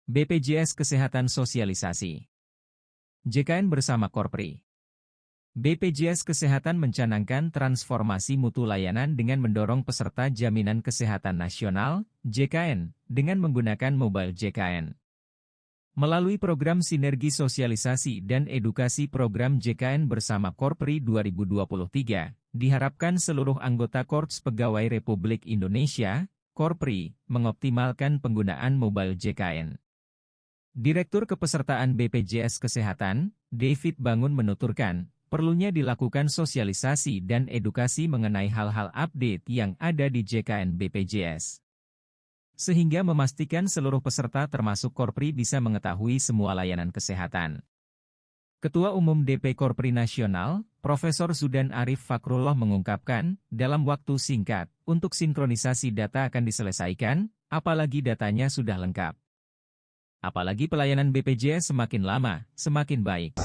BPJS Kesehatan Sosialisasi. JKN bersama Korpri. BPJS Kesehatan mencanangkan transformasi mutu layanan dengan mendorong peserta Jaminan Kesehatan Nasional, JKN, dengan menggunakan mobile JKN. Melalui program Sinergi Sosialisasi dan Edukasi Program JKN bersama Korpri 2023, diharapkan seluruh anggota Korps Pegawai Republik Indonesia, Korpri, mengoptimalkan penggunaan mobile JKN. Direktur Kepesertaan BPJS Kesehatan, David Bangun menuturkan, perlunya dilakukan sosialisasi dan edukasi mengenai hal-hal update yang ada di JKN BPJS. Sehingga memastikan seluruh peserta termasuk Korpri bisa mengetahui semua layanan kesehatan. Ketua Umum DP Korpri Nasional, Profesor Zudan Arif Fakrullah mengungkapkan, dalam waktu singkat, untuk sinkronisasi data akan diselesaikan, apalagi datanya sudah lengkap. Apalagi pelayanan BPJS semakin lama, semakin baik.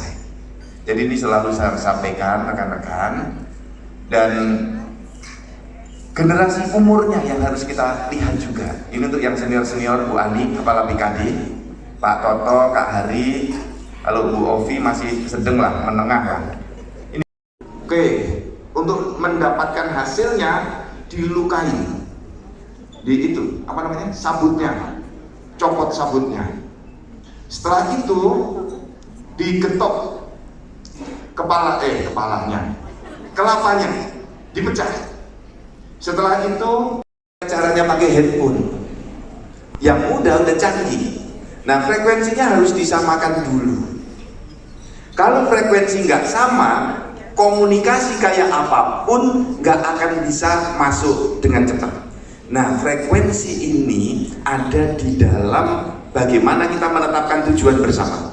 Jadi ini selalu saya sampaikan rekan-rekan, dan generasi umurnya yang harus kita lihat juga. Ini untuk yang senior-senior, Bu Ani, Kepala BKD, Pak Toto, Kak Hari, kalau Bu Ovi masih sedang lah, menengah kan. Ini oke, untuk mendapatkan hasilnya dilukai, di itu, apa namanya, sabutnya, copot sabutnya. Setelah itu diketok kepalanya, kelapanya dipecah. Setelah itu caranya pakai handphone. Yang mudah udah canggih. Nah, frekuensinya harus disamakan dulu. Kalau frekuensi nggak sama, komunikasi kayak apapun nggak akan bisa masuk dengan cepat. Nah, frekuensi ini ada di dalam bagaimana kita menetapkan tujuan bersama.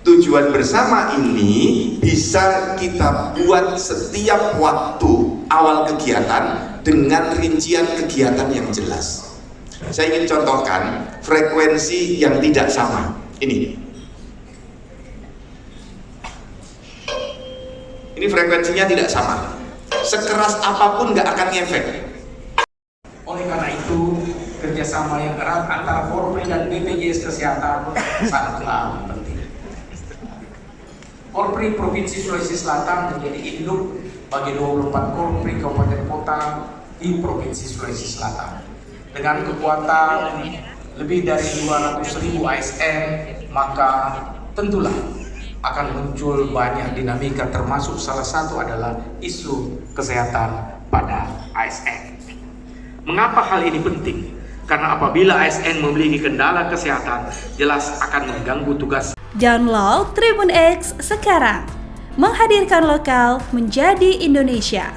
Tujuan bersama ini bisa kita buat setiap waktu awal kegiatan dengan rincian kegiatan yang jelas. Saya ingin contohkan frekuensi yang tidak sama. Ini frekuensinya tidak sama. Sekeras apapun nggak akan ngefek. Oleh karena itu, kerjasama yang erat antara Korpri dan BPJS Kesehatan sangatlah penting. Korpri Provinsi Sulawesi Selatan menjadi induk bagi 24 Korpri Kabupaten Kota di Provinsi Sulawesi Selatan. Dengan kekuatan lebih dari 200.000 ASN, maka tentulah akan muncul banyak dinamika, termasuk salah satu adalah isu kesehatan pada ASN. Mengapa hal ini penting? Karena apabila ASN memiliki kendala kesehatan, jelas akan mengganggu tugas. Download Tribun X sekarang, menghadirkan lokal menjadi Indonesia.